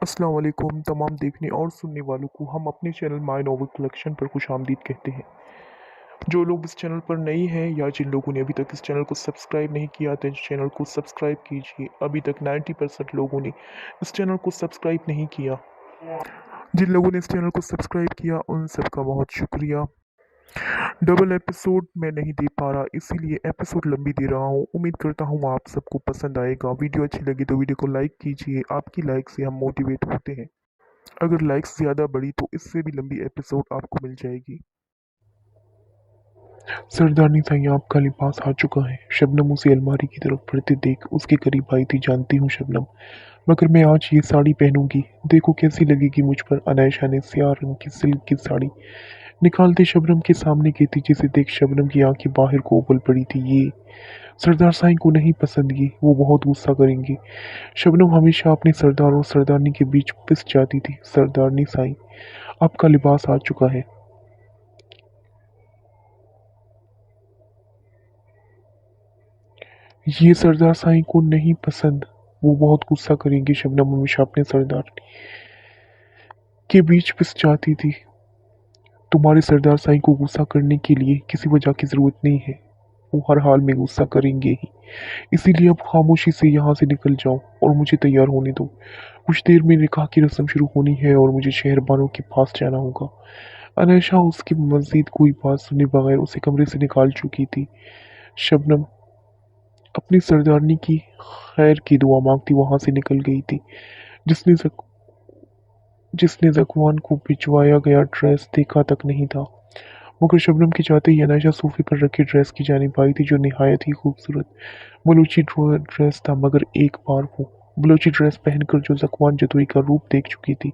अस्सलाम वालेकुम तमाम देखने और सुनने वालों को हम अपने चैनल माय नॉवल कलेक्शन पर खुशामदीद कहते हैं। जो लोग इस चैनल पर नए हैं या जिन लोगों ने अभी तक इस चैनल को सब्सक्राइब नहीं किया तो इस चैनल को सब्सक्राइब कीजिए। अभी तक 90% लोगों ने इस चैनल को सब्सक्राइब नहीं किया। जिन लोगों ने इस चैनल को सब्सक्राइब किया उन सबका बहुत शुक्रिया। डबल एपिसोड मैं नहीं दे पा रहा, इसीलिए एपिसोड लंबी दे रहा हूँ। उम्मीद करता हूँ आप सबको पसंद आएगा। वीडियो अच्छी लगी तो वीडियो को लाइक कीजिए, आपकी लाइक से हम मोटिवेट होते हैं। अगर लाइक्स ज़्यादा बढ़ी तो इससे भी लंबी एपिसोड आपको मिल जाएगी। सरदारनी साईं आपका लिबास आ चुका है। शबनम उसे अलमारी की तरफ बढ़ते देख उसके करीब आई थी। जानती हूँ शबनम, मगर मैं आज ये साड़ी पहनूंगी, देखो कैसी लगेगी मुझ पर। अनायशा ने स्याह रंग की सिल्क की साड़ी निकालते शबनम के सामने की थी, जिसे देख शबनम की आंखें बाहर को उबल पड़ी थी। ये सरदार साईं को नहीं पसंद, ये वो बहुत गुस्सा करेंगे। शबनम हमेशा अपने सरदार और सरदारनी के बीच पिस जाती थी। सरदारनी साईं आपका लिबास आ चुका है। ये सरदार साईं को नहीं पसंद, वो बहुत गुस्सा करेंगे। शबनम हमेशा अपने सरदार के बीच पिस जाती थी। तुम्हारे सरदार साईं को गुस्सा करने के लिए किसी वजह की जरूरत नहीं है, वो हर हाल में गुस्सा करेंगे ही। इसीलिए अब खामोशी से यहाँ से निकल जाओ और मुझे तैयार होने दो। कुछ देर में निकाह की रस्म शुरू होनी है और मुझे शहरबानों के पास जाना होगा। अनैशा उसकी मजीद कोई बात सुने बगैर उसे कमरे से निकाल चुकी थी। शबनम अपनी सरदारनी की खैर की दुआ मांगती वहां से निकल गई थी। जिसने जिसने जकवान को भिजवाया गया ड्रेस देखा तक नहीं था, मगर शबनम के चाहते ही अनायशा सोफे पर रखे ड्रेस की जानिब आई थी, जो निहायत ही खूबसूरत बलूची ड्रेस था। मगर एक बार वो बलूची ड्रेस पहनकर जो जकवान जतोई का रूप देख चुकी थी,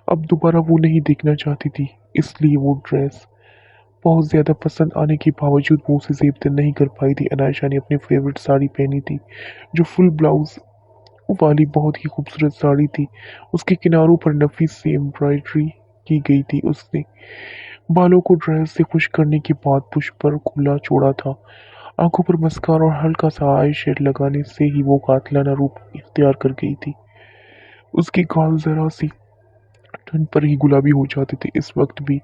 अब दोबारा वो नहीं देखना चाहती थी। इसलिए वो ड्रेस बहुत ज्यादा पसंद आने के बावजूद वो उसे ज़ेब नहीं कर पाई थी। अनायशा ने अपनी फेवरेट साड़ी पहनी थी, जो फुल ब्लाउज वाली बहुत ही खूबसूरत साड़ी थी। उसके किनारों पर नफीस सी एम्ब्रॉयडरी की गई थी। उसने बालों को ड्रेस से खुश करने के बाद पुश पर खुला छोड़ा था। आंखों पर मस्कारा और हल्का सा आई शेड लगाने से ही वो कातिलाना रूप इख्तियार कर गई थी। उसके गाल जरा सी ठंड पर ही गुलाबी हो जाते थे। इस वक्त भी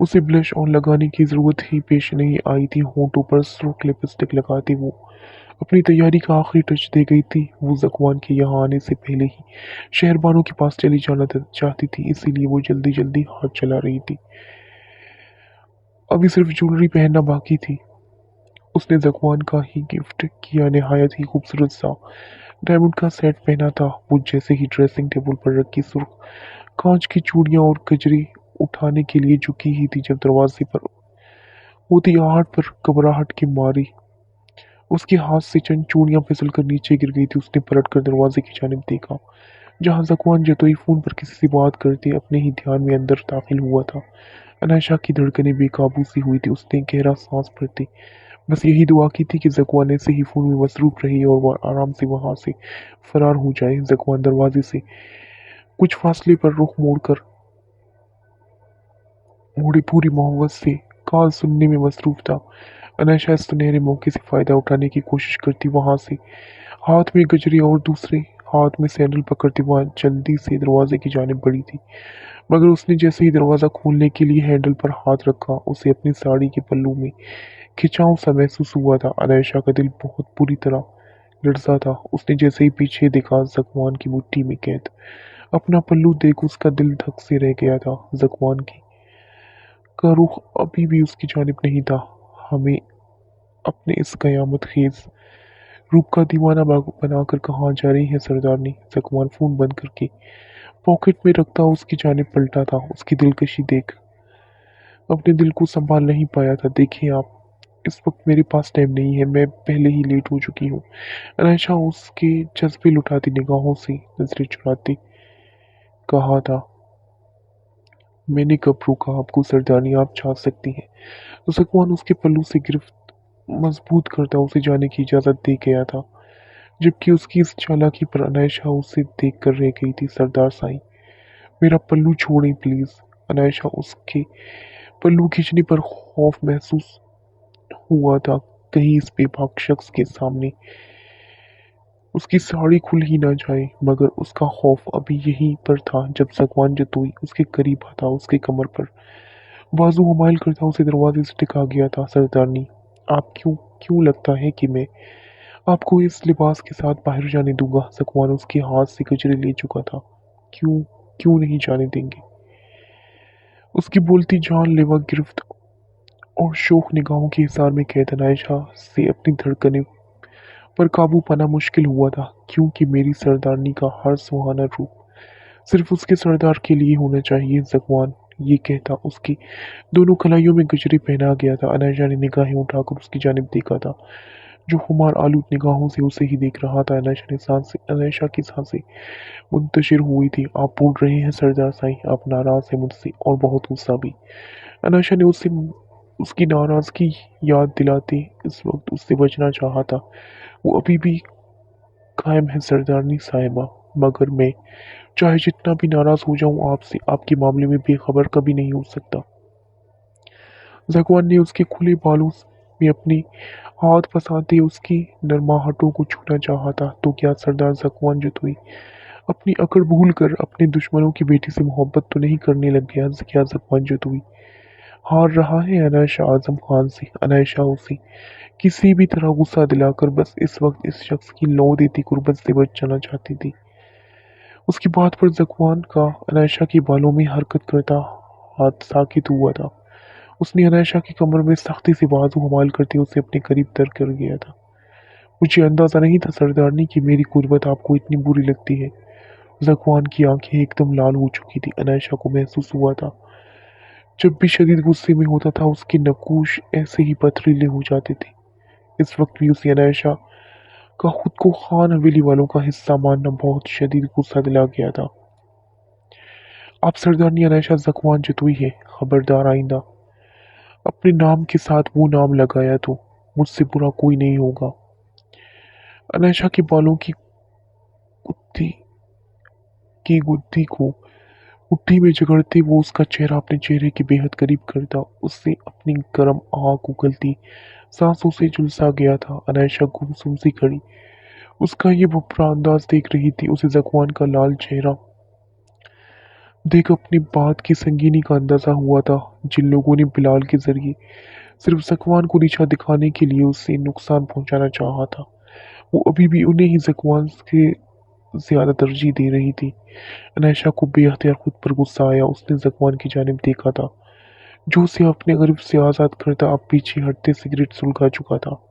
उसे ब्लश ऑन लगाने की जरूरत ही पेश नहीं आई थी। होंठों पर सुर्ख लिपस्टिक लगाते वो अपनी तैयारी का आखिरी टच दे गई थी। वो जकवान के यहाँ आने से पहले ही शहरबानों के पास चली जाना चाहती थी, इसीलिए वो जल्दी जल्दी हाथ चला रही थी। अभी सिर्फ ज्वेलरी पहनना बाकी थी। उसने जकवान का ही गिफ्ट किया नहायत ही खूबसूरत सा डायमंड का सेट पहना था। वो जैसे ही ड्रेसिंग टेबल पर रखी सुर्ख कांच की चूड़ियां और गजरी उठाने के लिए झुकी ही थी, जब दरवाजे पर होती आहट पर घबराहट की मारी उसके हाथ से चंद चूड़ियां फिसल कर नीचे गिर गई थी। उसने पलट कर दरवाजे की जानिब देखा, जहां जकवान जतोई फोन पर किसी से बात करते अपने ही ध्यान में अंदर दाखिल हुआ था। अनायशा की धड़कनें बेकाबू सी हुई थी। उसने गहरा सांस भरते बस यही दुआ की थी कि जकवान ऐसे ही फोन में मसरूफ रहे और वह आराम से वहां से फरार हो जाए। जकवान दरवाजे से कुछ फासले पर रुख मोड़े पूरी मोहब्बत से कॉल सुनने में मसरूफ था। अनायशा इस सुनहरे मौके से फायदा उठाने की कोशिश करती वहां से हाथ में गजरी और दूसरे हाथ में सैंडल पकड़ती वहां जल्दी से दरवाजे की जानिब बढ़ी थी। मगर उसने जैसे ही दरवाजा खोलने के लिए हैंडल पर हाथ रखा, उसे अपनी साड़ी के पल्लू में खिंचाव सा महसूस हुआ था। अनायशा का दिल बहुत बुरी तरह लड़सा था। उसने जैसे ही पीछे देखा, जकवान की मुट्ठी में कैद अपना पल्लू देख उसका दिल धक से रह गया था। जकवान की का रुख अभी भी उसकी जानिब नहीं था। हमें अपने इस कयामत खेज रूप का दीवाना बनाकर कहाँ जा रही है सरदारनी? जकवान फोन बंद करके पॉकेट में रखता उसकी जानिब पलटा था। उसकी दिलकशी देख अपने दिल को संभाल नहीं पाया था। देखिए आप, इस वक्त मेरे पास टाइम नहीं है, मैं पहले ही लेट हो चुकी हूँ। अनायशा उसके जज्बे लुटाती निगाहों से नजरें चुराती कहा था, मैंने कब रोका आपको सरदारनी, आप जा सकती हैं। तो जकवान उसके पल्लू से गिरफ्त मजबूत करता उसे जाने की इजाजत दे गया था, जबकि उसकी इस चालाकी पर अनायशा उसे देख कर रह गई थी। सरदार साईं, मेरा पल्लू छोड़ें प्लीज। अनायशा उसके पल्लू खींचने पर खौफ महसूस हुआ था, कहीं इस बेबाक शख्स के सामने उसकी साड़ी खुल ही ना जाए, मगर उसका खौफ अभी यहीं पर था जब ज़कवान जतोई उसके करीब आता, उसके कमर पर बाजू हमायल करता उसे दरवाजे से टिका गया था। सरदारनी, आप क्यों क्यों लगता है कि मैं आपको इस लिबास के साथ बाहर जाने दूंगा? ज़कवान उसके हाथ से गजरे ले चुका था। क्यों क्यों नहीं जाने देंगे? उसकी बोलती जानलेवा गिरफ्त और शोख निगाहों के हिसार में कैद अनायशा से अपनी धड़कनें पर काबू पाना मुश्किल हुआ था, क्योंकि मेरी सरदारनी का हर सुहाना रूप सिर्फ उसके सरदार के लिए होना चाहिए। ज़कवान ये कहता उसकी दोनों कलाइयों में गजरे पहना गया था। अनायशा ने निगाहें उठाकर उसकी जानिब देखा था, जो खुमार आलूद निगाहों से उसे ही देख रहा था। अनायशा की सांसें मुंतशिर हुई थी। आप बोल रहे हैं सरदार साईं, आप नाराज हैं मुझसे और बहुत गुस्सा भी। अनायशा ने उससे उसकी नाराजगी याद दिलाते इस वक्त उससे बचना चाहा था। वो अभी भी कायम है सरदारनी साहिबा, मगर मैं चाहे जितना भी नाराज हो जाऊं आपसे, आपके मामले में बेखबर कभी नहीं हो सकता। ज़कवान ने उसके खुले बालों में अपनी हाथ फंसाते उसकी नरमाहटों को छूना चाहा था। तो क्या सरदार ज़कवान जतोई अपनी अकड़ भूल कर अपने दुश्मनों की बेटी से मोहब्बत तो नहीं करने लग गया? क्या ज़कवान जतोई हार रहा है अनायशा आजम खान से? अनायशा उसे किसी भी तरह गुस्सा दिलाकर बस इस वक्त इस शख्स की लौ देती गुर्बत से बच जाना चाहती थी। उसकी बात पर ज़कवान का अनायशा के बालों में हरकत करता हाथ साकित हुआ था। उसने अनायशा की कमर में सख्ती से बाजू हमाल करते उसे अपने करीब तर कर गया था। मुझे अंदाजा नहीं था सरदारनी कि मेरी गुर्बत आपको इतनी बुरी लगती है। ज़कवान की आंखें एकदम लाल हो चुकी थी। अनायशा को महसूस हुआ था जब भी शदीद गुस्से में होता था उसके नकूश ऐसे ही पथरीले हो जाते थे। इस वक्त भी उसे अनायशा का खुद को खान हवेली वालों का हिस्सा मानना बहुत शदीद गुस्सा दिला गया था। आप सरदारनी अनायशा ज़कवान जतोई है, खबरदार आइंदा अपने नाम के साथ वो नाम लगाया तो मुझसे बुरा कोई नहीं होगा। अनायशा के बालों की गुत्थी गुत्थी को मुट्ठी में जकड़ते वो उसका चेहरा अपने चेहरे के बेहद करीब करता, उससे अपनी गर्म आंख उगलती सांसों से झुलसा गया था। अनायशा गुमसुम सी खड़ी उसका ये बुरा अंदाज देख रही थी। उसे ज़कवान का लाल चेहरा देख अपनी बात की संगीनी का अंदाजा हुआ था। जिन लोगों ने बिलाल के जरिए सिर्फ ज़कवान को नीचा दिखाने के लिए उससे नुकसान पहुंचाना चाहा था, वो अभी भी उन्हें ही ज़कवान के ज्यादा तरजीह दे रही थी। अनायशा को बेअख्तियार खुद पर गुस्सा आया। उसने ज़कवान की जानिब देखा था, जो उसे अपने गिरफ्त से आज़ाद करता अब पीछे हटते सिगरेट सुलगा चुका था।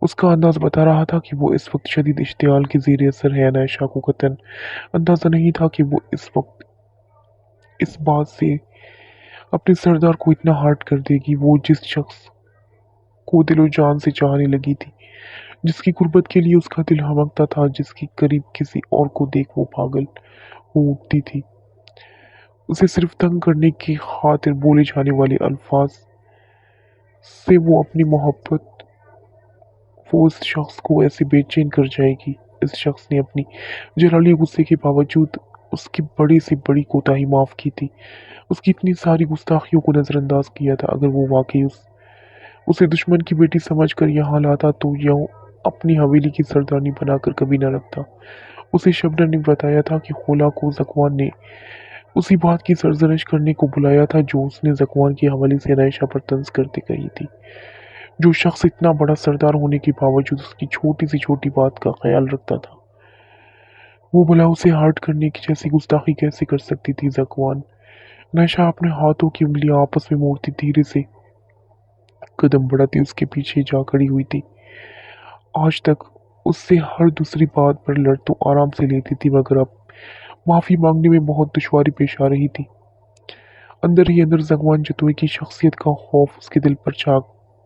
उसका अंदाज बता रहा था कि वो इस वक्त शदीद इश्तियाल के ज़ेर असर है। अनायशा को कतन अंदाजा नहीं था कि वो इस वक्त इस बात से अपने सरदार को इतना हर्ट कर देगी। वो जिस शख्स को दिलो जान से चाहने लगी थी, जिसकी गुर्बत के लिए उसका दिल हमकता था, जिसके करीब किसी और को देख वो पागल हो उठती थी, उसे सिर्फ तंग करने की खातिर बोले जाने वाले अल्फाज से वो अपनी मोहब्बत वो इस शख्स को ऐसे बेचैन कर जाएगी। इस शख्स ने अपनी जलाली गुस्से के बावजूद उसकी बड़ी से बड़ी कोताही माफ की थी, उसकी इतनी सारी गुस्ताखियों को नज़रअंदाज किया था। अगर वो वाकई उसे दुश्मन की बेटी समझकर यहाँ लाता तो यह अपनी हवेली की सरदारनी बनाकर कभी न रखता। उसे शबनम ने बताया था कि खोला को ज़कवान ने उसी बात की सरजनिश करने को बुलाया था जो उसने ज़कवान के हवाले से अनायशा पर तंज करते कही थी। जो शख्स इतना बड़ा सरदार होने के बावजूद उसकी छोटी से छोटी बात का ख्याल रखता था, वो भला उसे हर्ट करने की जैसी गुस्ताखी कैसे कर सकती थी? ज़कवान अनायशा अपने हाथों की उंगलियां आपस में मोड़ती धीरे से कदम बढ़ाती उसके पीछे जा खड़ी हुई थी। आज तक उससे हर दूसरी बात पर लड़ तो आराम से लेती थी, मगर अब माफी मांगने में बहुत दुश्वारी पेश आ रही थी। अंदर ही अंदर ज़कवान जतोई की शख्सियत का खौफ उसके दिल पर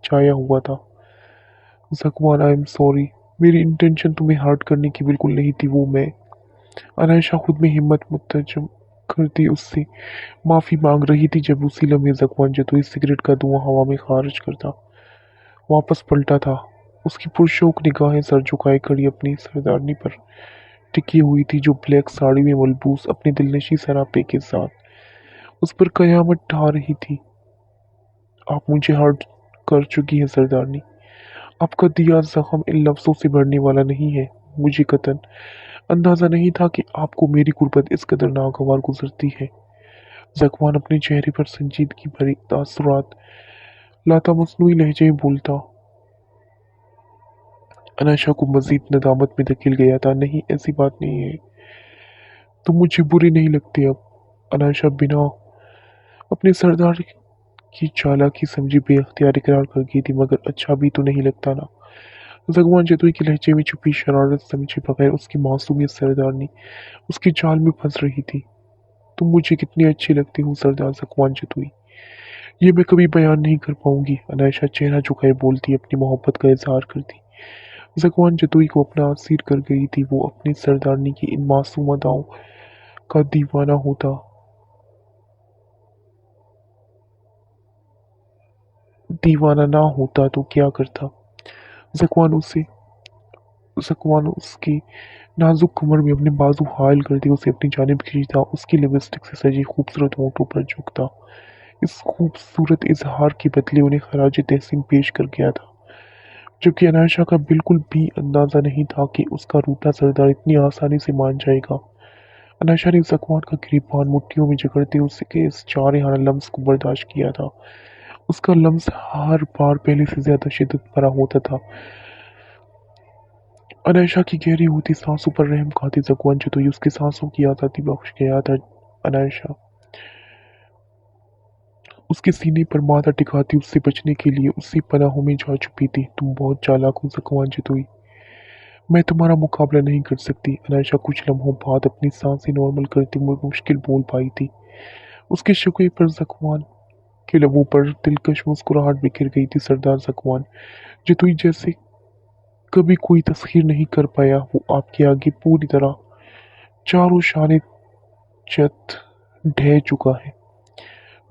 छाया हुआ था। ज़कवान, आई एम सॉरी, मेरी इंटेंशन तुम्हें हर्ट करने की बिल्कुल नहीं थी। वो मैं अनायशा खुद में हिम्मत मुतजम करती उससे माफी मांग रही थी जब उसी लम्हे ज़कवान जतोई सिगरेट का धुआं हवा में खारिज करता वापस पलटा था। उसकी पुरशौक निगाहें सर झुकाए खड़ी अपनी सरदारनी पर टिकी हुई थी, जो ब्लैक साड़ी में मलबूस अपने दिलनशी सरापे के साथ उस पर कयामत ढा रही थी। आप मुझे हर्ट कर चुकी हैं सरदारनी, آپ کا دیا زخم ان لفظوں سے بھرنے والا نہیں ہے۔ مجھے قطعاً اندازہ نہیں تھا کہ آپ کو میری غربت اس قدر ناگوار گزرتی ہے۔ زکوان اپنے چہرے پر سنجیدگی بھری تاثرات لاتا مصنوعی لہجے میں بولتا۔ انائشہ کو مزید ندامت میں دھکیل گیا تھا۔ نہیں، ایسی بات نہیں ہے، تم مجھے بری نہیں لگتے اب۔ انائشہ بنا اپنے سردار کی چالاکی سمجھی بے اختیار اقرار کر گئی تھی، مگر اچھا بھی تو نہیں لگتا نا۔ زگوان جتوئی کے لہجے میں چھپی شرارت سمجھے بغیر اس کی معصومیت سردارنی اس کی جال میں پھنس رہی تھی۔ تم مجھے کتنی اچھی لگتی ہو سردار زگوان جتوئی، یہ میں کبھی بیان نہیں کر پاؤں گی۔ انائشہ چہرہ جھکائے بولتی، اپنی محبت کا اظہار کرتی۔ زگوان جتوئی کو اپنا اسیر کر گئی تھی۔ وہ اپنی سردارنی کی ان معصوم اداؤں کا دیوانہ نہ ہوتا تو کیا کرتا۔ زکوان اس کی نازک کمر میں اپنے بازو حائل کرتے اسے اپنی جانب کھینچتا، اس کی لپسٹک سے سجی خوبصورت ہونٹوں پر جھکتا، اس خوبصورت اظہار کے بدلے انہیں خراج تحسین پیش کر گیا تھا، جبکہ انائشہ کا بالکل بھی اندازہ نہیں تھا کہ اس کا روٹا سردار اتنی آسانی سے مان جائے گا۔ انائشہ نے زکوان کا گریبان مٹھیوں میں جکڑتے اس کے اس جارحانہ لمس کو برداشت کیا تھا۔ اس کا لمس ہر بار پہلے سے زیادہ شدت بھرا ہوتا تھا۔ انائشہ کی گہری ہوتی سانسوں پر رحم کھاتی زکوان جتوئی اس کی سانسوں کی آزادی بخش گیا تھا۔ انائشہ اس کے سینے پر ماتھا ٹکاتی اس سے بچنے کے لیے اسی پناہوں میں جا چھپی تھی۔ تم بہت چالاک ہو زکوان جتوئی، میں تمہارا مقابلہ نہیں کر سکتی۔ انائشہ کچھ لمحوں بعد اپنی سانسیں نارمل کرتے ہوئے مشکل بول پائی تھی۔ اس کے شکوے پر زکوان کے لبوں پر دلکش مسکراہٹ بکھر گئی تھی۔ سردار زکوان جتوئی جیسے کبھی کوئی تسخیر نہیں کر پایا، وہ آپ کے آگے پوری طرح چاروں شانے چت ڈھہ چکا ہے۔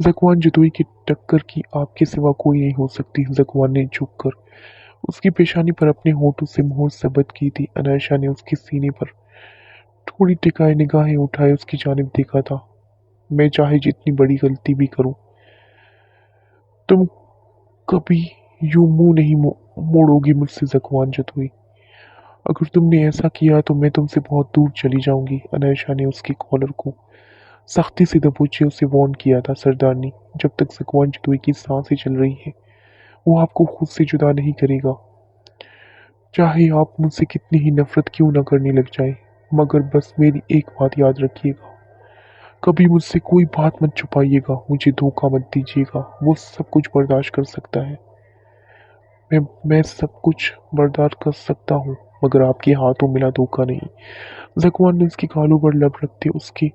زکوان جتوئی کی ٹکر کی آپ کے سوا کوئی نہیں ہو سکتی۔ زکوان نے جھک کر اس کی پیشانی پر اپنے ہونٹوں سے مہر ثبت کی تھی۔ انائشہ نے اس کے سینے پر تھوڑی ٹکائے نگاہیں اٹھائے اس کی جانب دیکھا تھا۔ میں چاہے جتنی بڑی غلطی بھی کروں، تم کبھی یوں منہ نہیں موڑو گی مجھ سے زکوان جتوئی۔ اگر تم نے ایسا کیا تو میں تم سے بہت دور چلی جاؤں گی۔ انائشہ نے اس کی کالر کو سختی سے دبوچے اسے وارن کیا تھا۔ سردارنی، جب تک زکوان جتوئی کی سانسیں چل رہی ہیں وہ آپ کو خود سے جدا نہیں کرے گا، چاہے آپ مجھ سے کتنی ہی نفرت کیوں نہ کرنے لگ جائیں۔ مگر بس میری ایک بات یاد رکھیے گا، کبھی مجھ سے کوئی بات مت چھپائیے گا، مجھے دھوکہ مت دیجیے گا۔ وہ سب کچھ برداشت کر سکتا ہے، میں سب کچھ برداشت کر سکتا ہوں، مگر آپ کے ہاتھوں ملا دھوکہ نہیں۔ زکوان نے اس کی گالوں پر لب رکھتے اس کے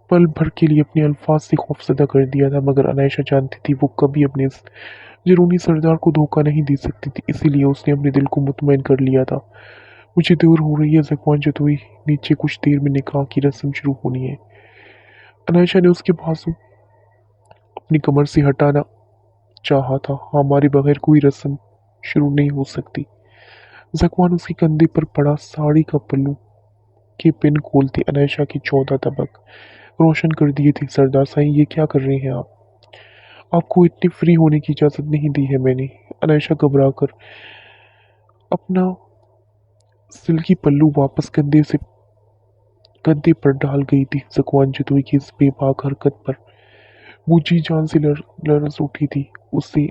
پل بھر کے لیے اپنے الفاظ سے خوفزدہ کر دیا تھا، مگر انائشہ جانتی تھی وہ کبھی اپنے اس جنونی سردار کو دھوکہ نہیں دے سکتی تھی، اسی لیے اس نے اپنے دل کو مطمئن کر لیا تھا۔ مجھے دیر ہو رہی ہے زکوان جتوئی، نیچے کچھ دیر میں نکاح کی رسم شروع ہونی ہے۔ انائشہ نے اس کے بازو اپنی کمر سے ہٹانا چاہا تھا۔ ہمارے بغیر کوئی رسم شروع نہیں ہو سکتی۔ زکوان اس کے کندھے پر پڑا ساڑی کا پلو کے پن کھولتے انائشہ کے 14 طبق روشن کر دیے تھے۔ سردار سائیں، یہ کیا کر رہے ہیں آپ کو اتنے فری ہونے کی اجازت نہیں دی ہے میں نے۔ انائشہ گھبرا کر اپنا سلکی پلو واپس کندھے پر ڈال گئی تھی۔ زکوان جتوئی کی اس بے باک حرکت پر وہ جی جان سے لرز اٹھی تھی۔ اسے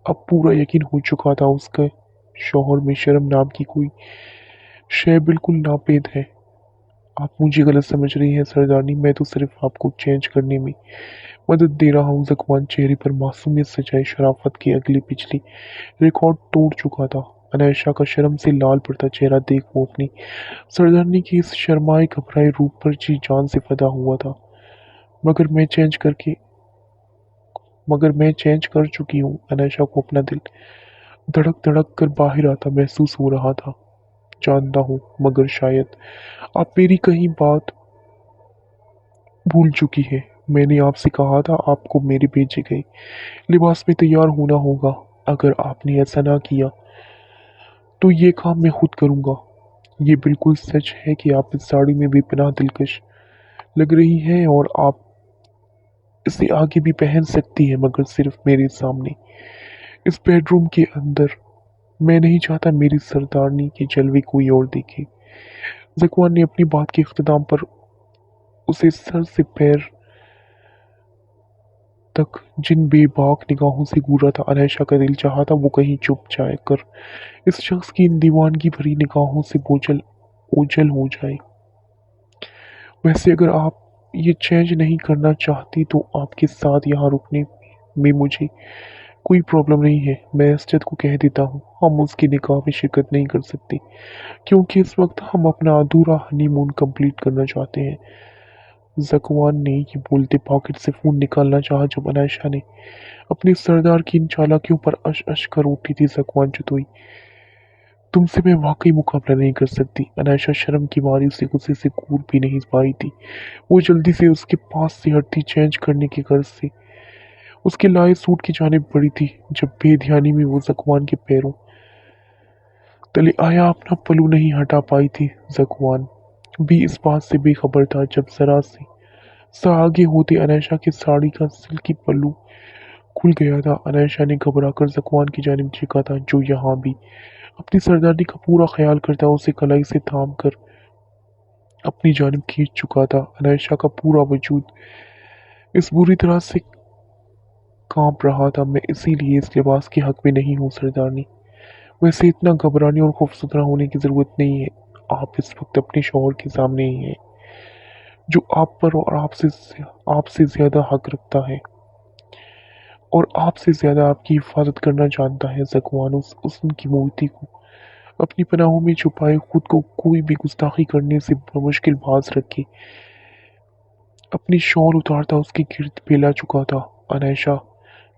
اب پورا یقین ہو چکا تھا اس کے شوہر میں شرم نام کی کوئی شے بالکل ناپید ہے۔ آپ مجھے غلط سمجھ رہی ہیں سردارنی، میں تو صرف آپ کو چینج کرنے میں مدد دے رہا ہوں۔ زکوان چہرے پر معصومیت سجائے شرافت کے اگلے پچھلے ریکارڈ توڑ چکا تھا۔ انائشہ کا شرم سے لال پڑتا چہرہ دیکھ وہ اپنی سردارنی کے اس شرمائے گھبرائے روپ پر جی جان سے فدا ہوا تھا۔ مگر میں چینج کر چکی ہوں۔ انائشہ کو اپنا دل دھڑک دھڑک کر باہر آتا محسوس ہو رہا تھا۔ جانتا ہوں، مگر شاید آپ میری کہیں بات بھول چکی ہے۔ میں نے آپ سے کہا تھا آپ کو میرے بھیجے گئے لباس میں تیار ہونا ہوگا۔ اگر آپ نے ایسا نہ کیا تو یہ کام میں خود کروں گا۔ یہ بالکل سچ ہے کہ آپ اس ساڑی میں بے پناہ دلکش لگ رہی ہیں اور آپ اسے آگے بھی پہن سکتی ہیں، مگر صرف میرے سامنے۔ اس بیڈ روم کے اندر मैं नहीं चाहता मेरी सरदारनी के जलवे कोई और देखे। ज़कवान ने अपनी बात के इख्तिताम पर उसे सर से पैर तक जिन बेबाक निगाहों से घूरा था, अनायशा का दिल चाहा था वो कहीं चुप जाए कर इस शख्स की इन दीवानगी भरी निगाहों से बोझल ओझल हो जाए। वैसे अगर आप ये चेंज नहीं करना चाहती तो आपके साथ यहाँ रुकने में मुझे कोई प्रॉब्लम नहीं है। मैं असजद को कह देता हूँ हम उसके निकाह में शिरकत नहीं कर सकते, क्योंकि इस वक्त हम अपना अधूरा हनीमून कंप्लीट करना चाहते हैं। ज़कवान ने ये बोलते पॉकेट से फ़ोन निकालना चाहा जब अनायशा ने अपने सरदार की इन चालाकियों पर अश अश कर उठी थी। ज़कवान चतुई, तुमसे मैं वाकई मुकाबला नहीं कर सकती। अनायशा शर्म की मारी उसे गुस्से से कूद भी नहीं पाई थी। वो जल्दी से उसके पास से हटती चेंज करने की गर्ज से उसके लाए सूट की जानिब बढ़ी थी जब बेध्यानी में वो ज़कवान के पैरों तले आया अपना पल्लू नहीं हटा पाई थी। ज़कवान भी इस बात से बेखबर था जब जरा से सा आगे होते अनायशा की साड़ी का सिल्की पल्लू खुल गया था। अनायशा ने घबराकर ज़कवान की जानिब देखा था जो यहाँ भी अपनी सरदारनी का पूरा ख्याल करता उसे कलाई से थाम कर अपनी जानिब खींच चुका था। अनायशा का पूरा वजूद इस बुरी तरह से कांप रहा था। मैं इसीलिए इस लिबास के हक में नहीं हूँ सरदारनी। वैसे इतना घबराने और खौफसदा होने की ज़रूरत नहीं है। आप इस वक्त अपने शौहर के सामने ही हैं जो आप पर और आपसे ज़्यादा हक रखता है और आपसे ज़्यादा आपकी हिफाजत करना जानता है। ज़कवान उस उनकी मूर्ति को अपनी पनाहों में छुपाए खुद को कोई भी गुस्ताखी करने से मुश्किल बाज रखे अपनी शॉल उतारता उसके गिर्द फैला चुका था। अनायशा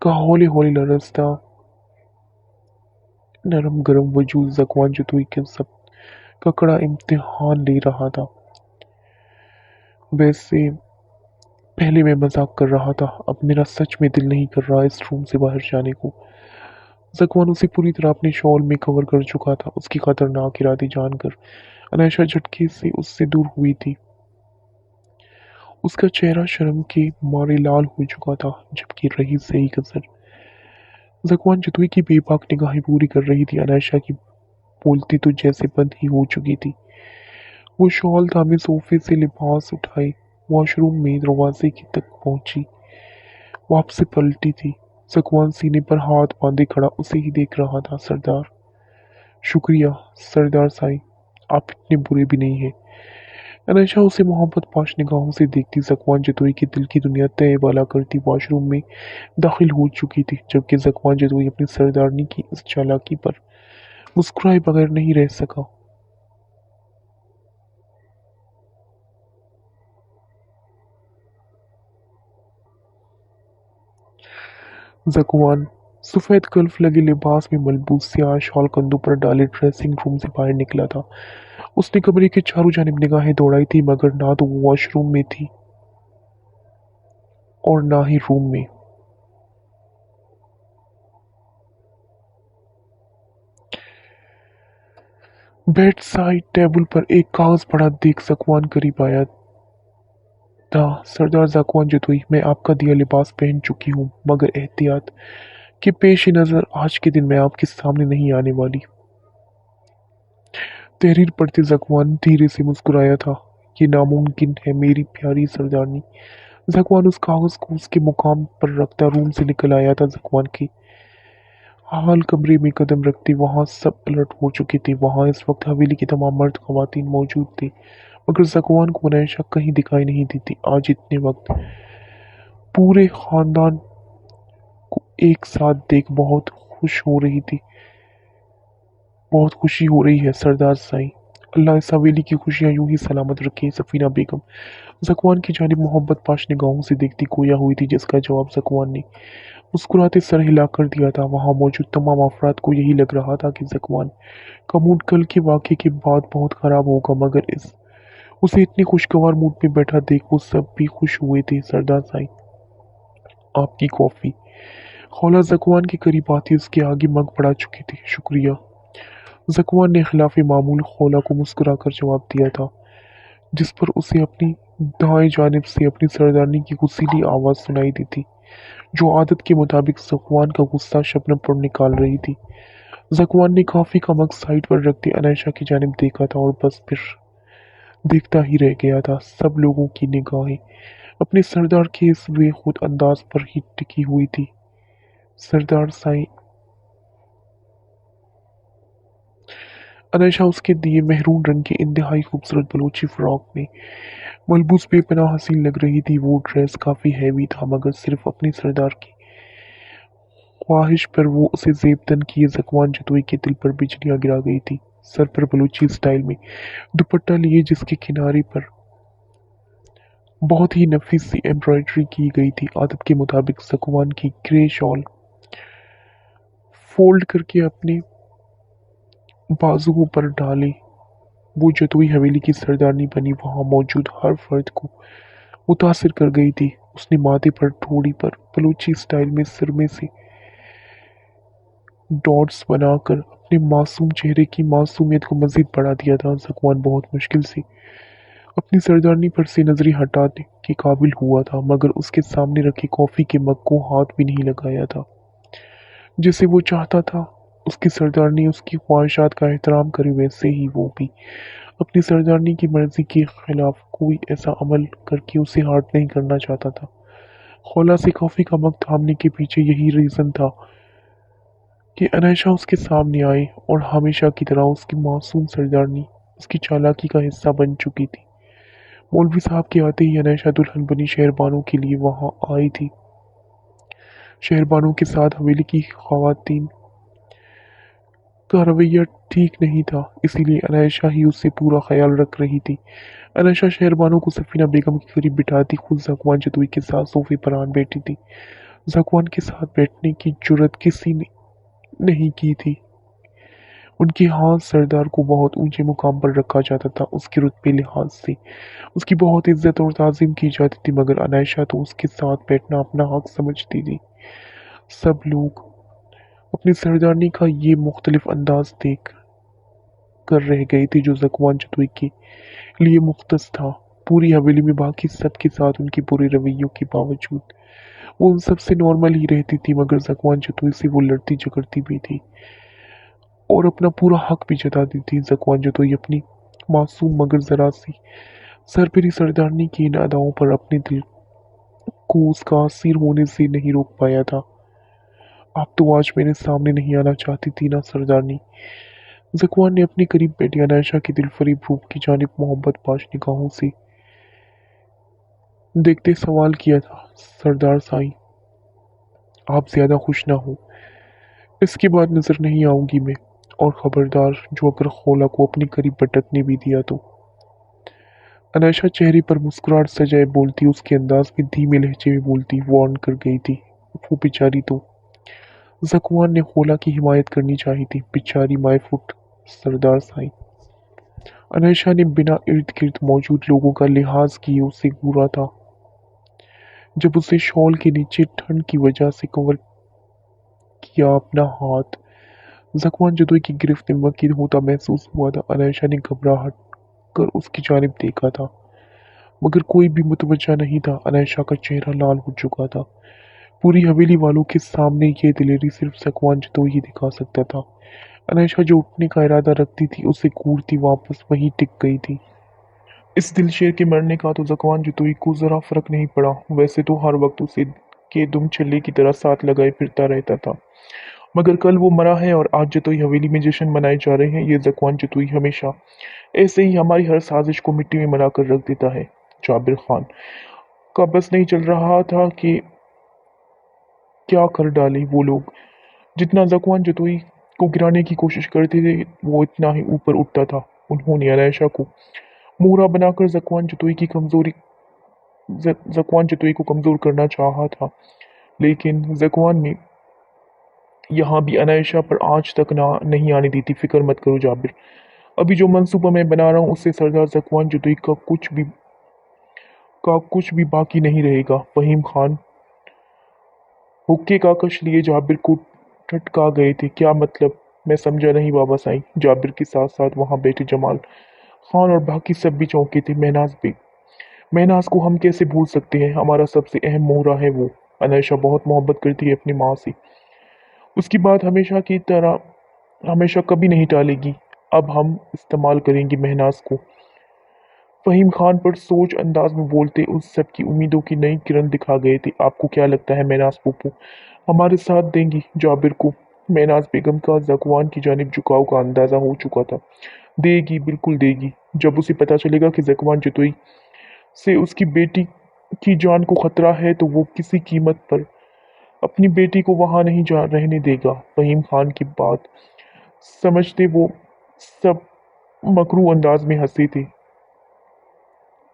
का हौले हौले लरसता नरम गरम वजूद ज़कवान जतुई के सब का कड़ा इम्तिहान ले रहा था। वैसे पहले मैं मजाक कर रहा था, अब मेरा सच में दिल नहीं कर रहा इस रूम से बाहर जाने को। ज़कवान उसे पूरी तरह अपने शॉल में कवर कर चुका था। उसकी खतरनाक इरादे जानकर अनायशा झटके से उससे दूर हुई थी। उसका चेहरा शर्म के मारे लाल हो चुका था जबकि रही सही कसर ज़कवान जतुई की बेबाक निगाहें पूरी कर रही थी। अनायशा की बोलती तो जैसे बंद ही हो चुकी थी। वो शॉल थामे सोफे से लिबास उठाए वॉशरूम में दरवाजे की तक पहुंची, वापसी पलटी थी। ज़कवान सीने पर हाथ बांधे खड़ा उसे ही देख रहा था। सरदार, शुक्रिया सरदार साईं, आप इतने बुरे भी नहीं हैं। अनायशा उसे मोहब्बत पाश निगाहों से देखती। ज़कवान जतुई की दिल की दुनिया तय बाला करती वॉशरूम में दाखिल हो चुकी थी जबकि ज़कवान जतुई अपनी सरदारनी की इस चालाकी पर मुस्कुराए बगैर नहीं रह सका। ज़कवान सफ़ेद कल्फ लगे लिबास में मलबूस स्याह शॉल कंधों पर डाले ड्रेसिंग रूम से बाहर निकला था। उसने कमरे के चारों जानिब निगाहें दौड़ाई थी मगर ना तो वो वॉशरूम में थी और ना ही रूम में। बेड साइड टेबल पर एक कागज पड़ा देख ज़कवान करीब आया था। सरदार ज़कवान जतुई, मैं आपका दिया लिबास पहन चुकी हूँ मगर एहतियात के पेश नज़र आज के दिन मैं आपके सामने नहीं आने वाली। तहरीर पढ़ते ज़कवान धीरे से मुस्कुराया था। ये नामुमकिन है मेरी प्यारी सरदारनी। ज़कवान उस कागज को उसके मुकाम पर रखता रूम से निकल आया था। ज़कवान के हाल कमरे में कदम रखते वहाँ सब अलर्ट हो चुके थे। वहाँ इस वक्त हवेली के तमाम मर्द ख़वातीन मौजूद थे मगर ज़कवान को अनायशा कहीं दिखाई नहीं देती। आज इतने वक्त पूरे ख़ानदान को एक साथ देख बहुत खुशी हो रही है सरदार साईं। अल्लाह इस हवेली की खुशियाँ यूं ही सलामत रखे। सफ़ीना बेगम ज़कवान की जानिब मोहब्बत पाश निगाहों से देखती गोया हुई थी जिसका जवाब ज़कवान ने मुस्कुराते सर हिला कर दिया था। वहाँ मौजूद तमाम अफराद को यही लग रहा था कि ज़कवान का मूड कल के वाक़े के बाद बहुत ख़राब होगा मगर उसे इतने खुशगवार मूड में बैठा देख वो सब भी खुश हुए थे। सरदार साईं, आपकी कॉफ़ी। खौला ज़कवान के करीब आती उसके आगे मग पड़ा चुकी थी। शुक्रिया। ज़कवान ने खिलाफ मामूल खौला को मुस्कुराकर जवाब दिया था जिस पर उसे अपनी दाएं जानिब से अपनी सरदारनी की गुस्सीली आवाज़ सुनाई दी थी जो आदत के मुताबिक ज़कवान का गुस्सा शबनम पर निकाल रही थी। ज़कुआन ने कॉफ़ी का मग साइड पर रख दिया, अनायशा की जानिब देखा था और बस फिर देखता ही रह गया था। सब लोगों की निगाहें अपने सरदार के इस बेखुद अंदाज पर ही टिकी हुई थी। सरदार साईं, अनायशा उसके दिए मेहरून रंग के इंतहाई खूबसूरत बलूची फ्रॉक में मलबूस बेपनाह हसीन लग रही थी। वो ड्रेस काफी हैवी था, मगर सिर्फ अपनी सरदार की ख्वाहिश पर वो उसे जेबतन किए ज़कुआन जतोई के दिल पर बिजलियां गिरा गई थी। सर पर बलूची स्टाइल में दुपट्टा लिए, जिसके किनारे पर बहुत ही नफीस सी एम्ब्रॉयडरी की गई थी। आदत के मुताबिक ज़कुआन की ग्रे शॉल फोल्ड करके अपने बाजुओं पर डाली। वो जतोई हवेली की सरदारनी बनी वहां मौजूद हर फर्द को मुतासिर कर गई थी। उसने माथे पर ठोड़ी पर बलूची स्टाइल में सुरमे से डॉट्स बनाकर अपने मासूम चेहरे की मासूमियत को मजीद बढ़ा दिया था। ज़कुआन बहुत मुश्किल से अपनी सरदारनी पर से नजरें हटाने के काबिल हुआ था, मगर उसके सामने रखे कॉफी के मग को हाथ भी नहीं लगाया था। जैसे वो चाहता था उसकी सरदारनी उसकी ख्वाहिशात का एहतराम करे, वैसे ही वो भी अपनी सरदारनी की मर्जी के खिलाफ कोई ऐसा अमल करके उसे हर्ट नहीं करना चाहता था। खौला से कॉफी का मग थामने के पीछे यही रीजन था कि अनायशा उसके सामने आई और हमेशा की तरह उसकी मासूम सरदारनी उसकी चालाकी का हिस्सा बन चुकी थी। मौलवी साहब के आते ही अनायशा दुल्हन बनी शहरबानों के लिए वहां आई थी। शहरबानों के साथ हवेली की खवातीन का रवैया ठीक नहीं था, इसीलिए अनायशा ही उससे पूरा ख्याल रख रही थी। अनायशा शहरबानों को सफीना बेगम के करीब बिठाती खुद ज़कुआन जतोई के साथ सोफे पर आन बैठी थी। ज़कुआन के साथ बैठने की जुर्रत किसी ने नहीं की थी। उनके हाथ सरदार को बहुत ऊंचे मुकाम पर रखा जाता था। उसके रुतबे लिहाज से उसकी बहुत इज्जत और ताज़ीम की जाती थी, मगर अनायशा तो उसके साथ बैठना अपना हक समझती थी। सब लोग अपनी सरदारनी का ये मुख्तलिफ अंदाज देख कर रह गए थे, जो ज़कुआन जतोई के लिए मुख्तस था। पूरी हवेली में बाकी सब के साथ उनके बुरे रवैयों के बावजूद वो उन सब से नॉर्मल ही रहती थी, मगर ज़कुआन जतोई से वो लड़ती झगड़ती भी थी और अपना पूरा हक भी जताती थी। ज़कुआन जतोई अपनी मासूम मगर जरा सी सरपरी सरदारनी की इन अदाओं पर अपने दिल को उसका असीर होने से नहीं रोक पाया था। आप तो आज मेरे सामने नहीं आना चाहती थी ना सरदारनी? ज़कुआन ने अपनी करीब बैठी अनायशा की दिल फरीब रूप की जानिब मोहब्बत बाश निगाहों से देखते सवाल किया था। सरदार साईं, आप ज्यादा खुश ना हो, इसके बाद नजर नहीं आऊंगी मैं। और खबरदार, जो अगर खौला को अपने करीब भटकने भी दिया तो। अनायशा चेहरे पर मुस्कुराहट सजाए बोलती, उसके अंदाज में धीमे लहजे में बोलती, वार्न कर गई थी वो बेचारी तो। ज़कुआन ने खौला की हिमायत करनी चाहिए थी। बेचारी माय फुट सरदार साईं। अनायशा ने बिना इर्द गिर्द मौजूद लोगों का लिहाज किए उसे घूरा था। जब उसे शॉल के नीचे ठंड की वजह से कवर किया अपना हाथ ज़कुआन जदोई की गिरफ्त में मकीन होता महसूस हुआ था। अनायशा ने घबराहट कर उसकी जानिब देखा था, मगर कोई भी मुतवज्जा नहीं था। अनायशा का चेहरा लाल हो चुका था। पूरी हवेली वालों के सामने ये दिलेरी सिर्फ ज़कुआन जदोई ही दिखा सकता था। अनायशा जो उठने का इरादा रखती थी, उसे घूरती वापस वहीं टिक गई थी। इस दिलशेर के मरने का तो ज़कुआन जतोई को ज़रा फर्क नहीं पड़ा। वैसे तो हर वक्त उसे के दुम छल्ले की तरह साथ लगाए फिरता रहता था, मगर कल वो मरा है और आज जतोई हवेली में जश्न मनाए जा रहे हैं। ये ज़कुआन जतोई हमेशा ऐसे ही हमारी हर साजिश को मिट्टी में मिला कर रख देता है। जाबिर खान का बस नहीं चल रहा था कि क्या कर डाले वो लोग। जितना ज़कुआन जतोई को गिराने की कोशिश करते थे, वो इतना ही ऊपर उठता था। उन्होंने अनायशा को मोहरा बनाकर ज़कुआन जतोई को कमज़ोर करना चाहा था, लेकिन ज़कुआन ने यहाँ भी अनायशा पर आज तक ना नहीं आने दी थी। फिक्र मत करो जाबिर, अभी जो मंसूबा मैं बना रहा हूँ उससे सरदार ज़कुआन जतोई का कुछ भी बाकी नहीं रहेगा। फहीम खान हुक्के का कश लिए जाबिर को ठटका गए थे। क्या मतलब? मैं समझा नहीं बाबा साईं। जाबिर के साथ साथ वहां बैठे जमाल खान और बाकी सब भी चौंके थे। महनाज भी। महनाज को हम कैसे भूल सकते हैं? हमारा सबसे अहम मोहरा है वो। अनायशा बहुत मोहब्बत करती है अपनी माँ से। उसकी बात हमेशा की तरह हमेशा कभी नहीं टालेगी। अब हम इस्तेमाल करेंगे महनाज को। फहीम खान पर सोच अंदाज में बोलते उस सब की उम्मीदों की नई किरण दिखा गए थे। आपको क्या लगता है महनाज पप्पू हमारे साथ देंगी जाबिर को? महनाज बेगम का जकवान की जानिब झुकाव का अंदाजा हो चुका था। देगी, बिल्कुल देगी। जब उसे पता चलेगा कि जकवान जतोई से उसकी बेटी की जान को खतरा है तो वो किसी कीमत पर अपनी बेटी को वहां नहीं जा रहने देगा। फहीम खान की बात समझते वो सब मकरू अंदाज में हंसे थे।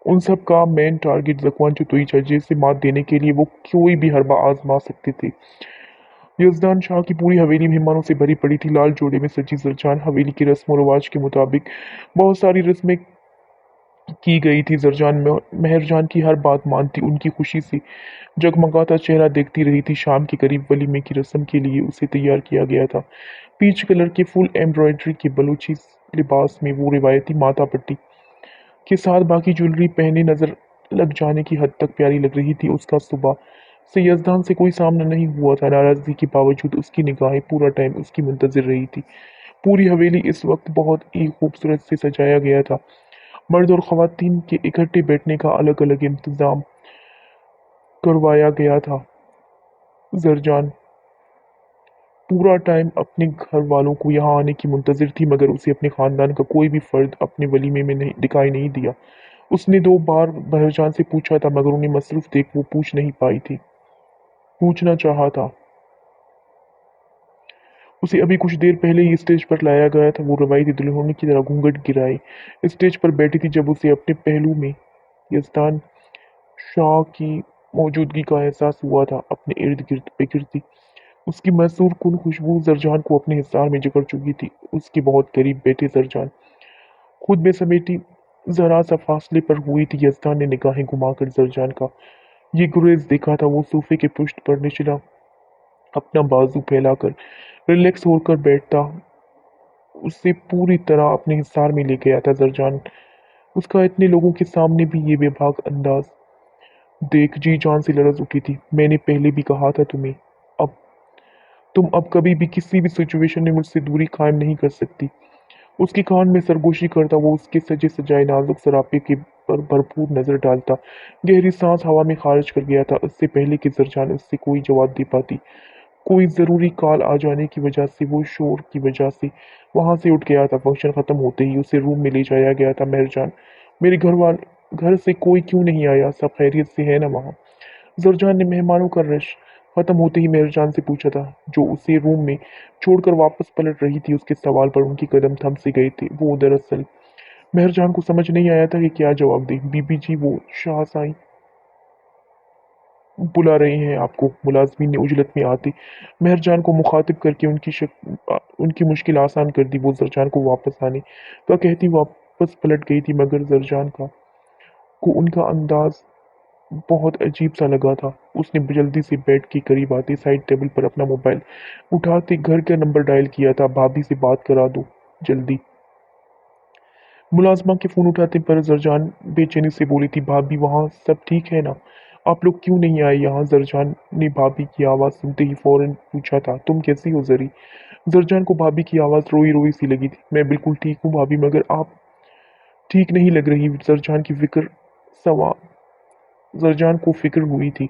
उन सब का मेन टारगेट जकवान चतुई था जिसे मात देने के लिए वो कोई भी हरबा आजमा सकते थे। यजदान शाह की पूरी हवेली मेहमानों से भरी पड़ी थी। लाल जोड़े में सजी जरजान हवेली की रस्म व रवाज के मुताबिक बहुत सारी रस्में की गई थी। जरजान मेहरजान की हर बात मानती, उनकी खुशी से जगमगाता चेहरा देखती रही थी। शाम के करीब वलीमे की रस्म के लिए उसे तैयार किया गया था। पीच कलर के फुल एम्ब्रॉयडरी के बलूची लिबास में वो रिवायती माथा पट्टी के साथ बाकी ज्वेलरी पहने नजर लग जाने की हद तक प्यारी लग रही थी। उसका सुबह से यजदान से कोई सामना नहीं हुआ था। नाराजगी के बावजूद उसकी निगाहें पूरा टाइम उसकी मुंतजिर रही थी। पूरी हवेली इस वक्त बहुत ही खूबसूरत से सजाया गया था। मर्द और खवातीन के इकट्ठे बैठने का अलग अलग इंतजाम करवाया गया था। जरजान पूरा टाइम अपने घर वालों को यहाँ आने की मुंतजिर थी मगर उसे अपने खानदान का कोई भी फर्द अपने वलीमे में नहीं दिखाई नहीं दिया। उसने 2 बार बहरजान से पूछा था मगर उन्हें मसरूफ देख वो पूछ नहीं पाई थी। पूछना चाहा था। उसे अभी कुछ देर पहले ही स्टेज पर लाया गया था। वो रवायती दुल्हनों की तरह घूंघट गिराए स्टेज पर बैठी थी। जब उसे अपने पहलू में यजदान शाह की मौजूदगी का एहसास हुआ था अपने इर्द गिर्द बिखरती उसकी मैसूर कुन खुशबू जरजान को अपने हिसार में जकड़ चुकी थी। उसके बहुत करीब बैठे जरजान खुद में समेटी जरा सा फासले पर हुई थी। यजदान ने निगाहें घुमाकर जरजान का ये गुरेज देखा था। वो सोफे के पुष्ट पर निचला अपना बाजू फैलाकर रिलैक्स होकर बैठता उसे पूरी तरह अपने हिसार में ले गया था। जरजान उसका इतने लोगों के सामने भी ये बेबाक अंदाज देख जी जान से लरज उठी थी। मैंने पहले भी कहा था तुम्हें, अब तुम अब कभी भी किसी भी सिचुएशन में मुझसे दूरी कायम नहीं कर सकती। उसके कान में सरगोशी करता वो उसके सजे सजाए नाजुक सरापे के पर भरपूर नजर डालता। गहरी सांस हवा में खारिज कर गया था इससे पहले कि जरजान उससे कोई जवाब दे पाती। कोई जरूरी कॉल आ जाने की वजह से वो शोर की वजह से वहां से उठ गया था। फंक्शन खत्म होते ही उसे रूम में ले जाया गया था। मेहरजान मेरे घर से कोई क्यों नहीं आया? सब खैरियत से है ना वहाँ? जरजान ने मेहमानों का रश खत्म होते ही मेहरजान से पूछा था जो उसे रूम में छोड़कर वापस पलट रही थी। उसके सवाल पर उनके कदम थम से गए थे। वो दरअसल मेहरजान को समझ नहीं आया था कि क्या जवाब दे। बीबी जी वो शाह साईं बुला रहे हैं आपको। मुलाजमीन ने उजलत में आते मेहरजान को मुखातिब करके उनकी मुश्किल आसान कर दी। वो जरजान को वापस आने का कहती वापस पलट गई थी मगर जरजान को उनका अंदाज बहुत अजीब सा लगा था। उसने जल्दी से बेड के करीब आते साइड टेबल पर अपना मोबाइल उठाते घर का नंबर डायल किया था। भाभी से बात करा दो जल्दी। मुलाजमा के फोन उठाते पर जरजान बेचैनी से बोली थी भाभी वहाँ सब ठीक है ना? आप लोग क्यों नहीं आए यहाँ? जरजान ने भाभी की आवाज़ सुनते ही फौरन पूछा था तुम कैसी हो जरी? जरजान को भाभी की आवाज़ रोई रोई सी लगी थी। मैं बिल्कुल ठीक हूँ भाभी मगर आप ठीक नहीं लग रही। सवा जरजान को फिक्र हुई थी।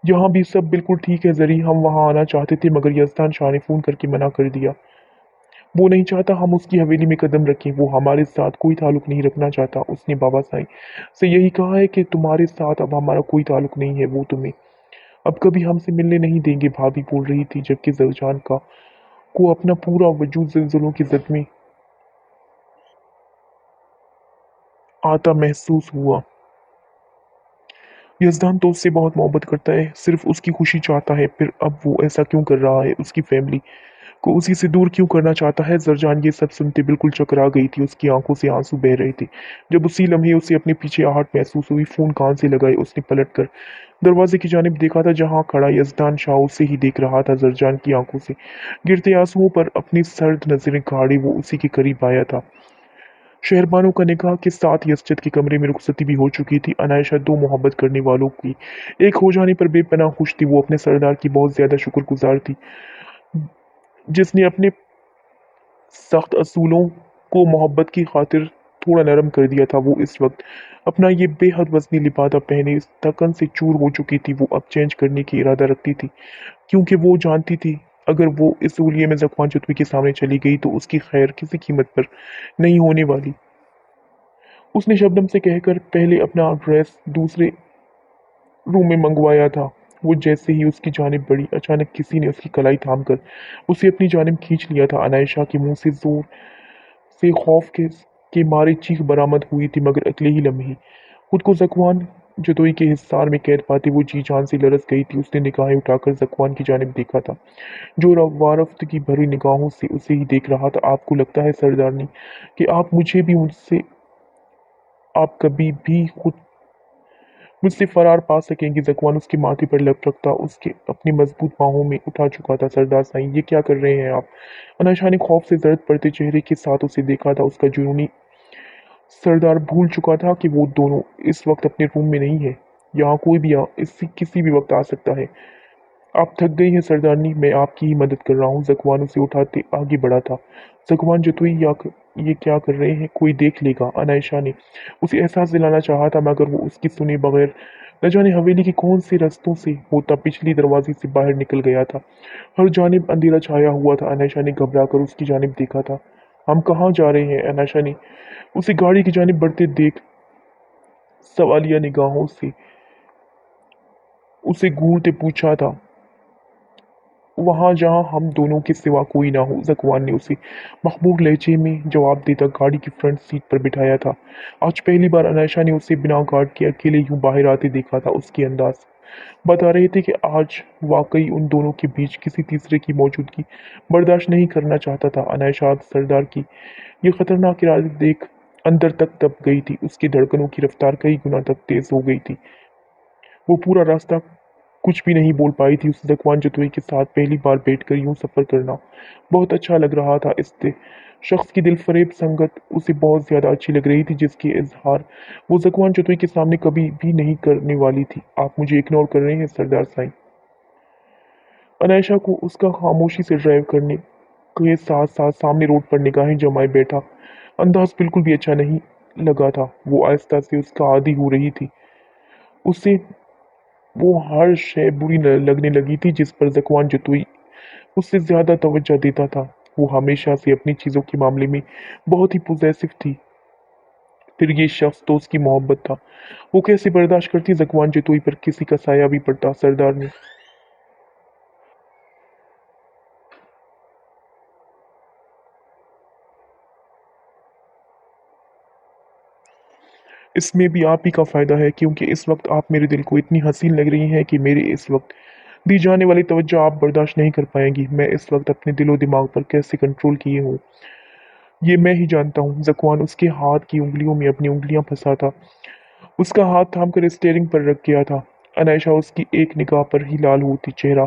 यहाँ भी सब बिल्कुल ठीक है जरी। हम वहाँ आना चाहते थे मगर यजदान शाह ने फ़ोन करके मना कर दिया। वो नहीं चाहता हम उसकी हवेली में कदम रखें। वो हमारे साथ कोई ताल्लुक नहीं रखना चाहता। उसने बाबा साईं से यही कहा है कि तुम्हारे साथ अब हमारा कोई ताल्लुक नहीं है। वो तुम्हें अब कभी हमसे मिलने नहीं देंगे। भाभी बोल रही थी जबकि जरजान का को अपना पूरा वजूद ज़लज़लों की जद में आता महसूस हुआ। यजदान तो उससे बहुत मोहब्बत करता है, सिर्फ उसकी खुशी चाहता है। फिर अब वो ऐसा क्यों कर रहा है? उसकी फैमिली को उसी से दूर क्यों करना चाहता है? जरजान ये सब सुनते बिल्कुल चकरा गई थी। उसकी आंखों से आंसू बह रहे थे। जब उसी लम्हे उसे अपने पीछे आहट महसूस हुई फोन कान से लगाए उसने पलट कर दरवाजे की जानिब देखा था जहां खड़ा यजदान शाह उसे ही देख रहा था। जरजान की आंखों से गिरते आंसुओं पर अपनी सर्द नजरें गाड़ी वो उसी के करीब आया था। शहरबानों का निकाह के साथ यज़्ज़द के कमरे में रुखसती भी हो चुकी थी। अनायशा दो मोहब्बत करने वालों की एक हो जाने पर बेपनाह खुश थी। वो अपने सरदार की बहुत ज्यादा शुक्रगुजार थी जिसने अपने सख्त असूलों को मोहब्बत की खातिर थोड़ा नरम कर दिया था। वो इस वक्त अपना ये बेहद वजनी लिबादा पहने इस थकन से चूर हो चुकी थी। वो अब चेंज करने की इरादा रखती थी, क्योंकि वो जानती थी अगर वो इस हुलिये में ज़कवान चतुई के सामने चली गई तो उसकी खैर किसी कीमत पर नहीं होने वाली। उसने शबनम से कहकर पहले अपना ड्रेस दूसरे रूम में मंगवाया था। वो जैसे ही उसकी जानिब बढ़ी, अचानक किसी ने उसकी कलाई थामकर उसे अपनी जानिब खींच लिया था। अनायशा के मुंह से जोर से खौफ के मारे चीख बरामद हुई थी, मगर अगले ही लम्हे खुद को ज़कवान जदोई के हिसार में कैद पाती वो जी जान से लरस गई थी। उसने निगाहें उठाकर ज़कवान की जानिब देखा था, जो वारफ्त की भरी निगाहों से उसे ही देख रहा था। आपको लगता है सरदारनी कि आप मुझे भी मुझसे आप कभी भी खुद मुझसे फरार पा सकेंगी? ज़कवान उसके माथे पर लप रखता उसके अपनी मजबूत बाहों में उठा चुका था। सरदार साईं, ये क्या कर रहे हैं आप? अनायशा ने खौफ से जर्द पड़ते चेहरे के साथ उसे देखा था। उसका जुनूनी सरदार भूल चुका था कि वो दोनों इस वक्त अपने रूम में नहीं है। यहाँ कोई भी इसी किसी भी वक्त आ सकता है। आप थक गई हैं सरदारनी, मैं आपकी ही मदद कर रहा हूँ। ज़कवान उसे उठाते आगे बढ़ा था। ज़कवान जतुई ये क्या कर रहे हैं? कोई देख लेगा। अनायशा ने उसे एहसास दिलाना चाहा था, मगर वो उसकी सुने बगैर न जाने हवेली के कौन से रास्तों से होता पिछली दरवाजे से बाहर निकल गया था। हर जानिब अंधेरा छाया हुआ था। अनायशा ने घबरा कर उसकी जानिब देखा था। हम कहाँ जा रहे हैं? अनायशा ने उसे गाड़ी की जानिब बढ़ते देख सवालिया निगाहों से उसे घूरते पूछा था। वहाँ जहाँ हम दोनों के सिवा कोई ना हो। ज़कवान ने उसे मखमूर लहजे में जवाब देता गाड़ी की फ्रंट सीट पर बिठाया था। आज पहली बार अनायशा ने उसे बिना गार्ड के अकेले यूं बाहर आते देखा था। उसके अंदाज बता रहे थे कि आज वाकई उन दोनों के बीच किसी तीसरे की मौजूदगी बर्दाश्त नहीं करना चाहता था। अनायशा सरदार की ये खतरनाक इरादे देख अंदर तक दब गई थी। उसकी धड़कनों की रफ्तार कई गुना तक तेज हो गई थी। वो पूरा रास्ता कुछ भी नहीं बोल पाई थी। उसे ज़कवान जतुई के साथ पहली बार बैठकर यूं सफ़र करना बहुत अच्छा लग रहा था। इस शख्स की दिलफरेब संगत उसे बहुत ज़्यादा अच्छी लग रही थी, जिसकी इजहार वो ज़कवान जतुई के सामने कभी भी नहीं करने वाली थी। आप मुझे इग्नोर कर रहे हैं सरदार साईं? अनायशा को उसका खामोशी से ड्राइव करने के साथ साथ सामने रोड पर निगाहें जमाए बैठा अंदाज बिल्कुल भी अच्छा नहीं लगा था। वो आहिस्ता से उसका आदी हो रही थी। उसे वो हर शय बुरी लगने लगी थी जिस पर ज़कवान जतुई उससे ज़्यादा तवज्जो देता था। वो हमेशा से अपनी चीज़ों के मामले में बहुत ही पॉसेसिव थी। फिर ये शख्स तो उसकी मोहब्बत था। वो कैसे बर्दाश्त करती ज़कवान जतुई पर किसी का साया भी पड़ता? सरदार ने इसमें भी आप ही का फ़ायदा है, क्योंकि इस वक्त आप मेरे दिल को इतनी हसीन लग रही हैं कि मेरे इस वक्त दी जाने वाली तवज्जो आप बर्दाश्त नहीं कर पाएंगी। मैं इस वक्त अपने दिलो दिमाग पर कैसे कंट्रोल किए हूँ ये मैं ही जानता हूँ। ज़कवान उसके हाथ की उंगलियों में अपनी उंगलियां फंसा था। उसका हाथ थामकर स्टीयरिंग पर रख गया था। अनायशा उसकी एक निगाह पर ही लाल होती चेहरा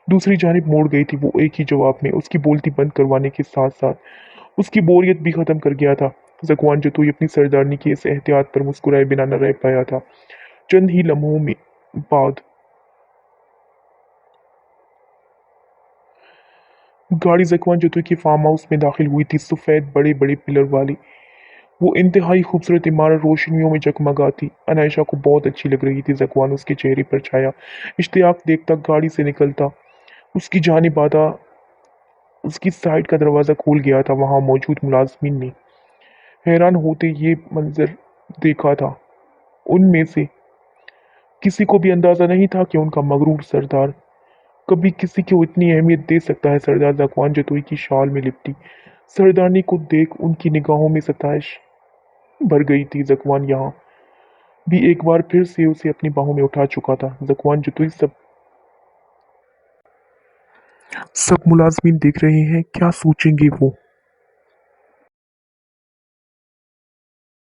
दूसरी जानिब मोड़ गई थी। वो एक ही जवाब में उसकी बोलती बंद करवाने के साथ साथ उसकी बोरियत भी खत्म कर गया था। ज़कवान जतुई अपनी सरदारनी की इस एहतियात पर मुस्कुराए बिना न रह पाया था। चंद ही लम्हों में बाद गाड़ी ज़कवान जतुई के फार्म हाउस में दाखिल हुई थी। सफ़ेद बड़े बड़े पिलर वाली वो इंतहाई खूबसूरत इमारत रोशनियों में जगमगाती अनायशा को बहुत अच्छी लग रही थी। ज़कवान उसके चेहरे पर छाया इश्तियाक देखता गाड़ी से निकलता उसकी जानिब आता। उसकी साइड का दरवाज़ा खुल गया था। वहाँ मौजूद मुलाजमीन ने हैरान होते ये मंजर देखा था। उनमें से किसी को भी अंदाज़ा नहीं था कि उनका मगरूर सरदार कभी किसी को इतनी अहमियत दे सकता है। सरदार ज़कवान जतुई की शाल में लिपटी सरदारनी को देख उनकी निगाहों में सताइश भर गई थी। ज़कवान यहाँ भी एक बार फिर से उसे अपनी बाहों में उठा चुका था। ज़कवान जतुई सब मुलाजमीन देख रहे हैं, क्या सोचेंगे वो?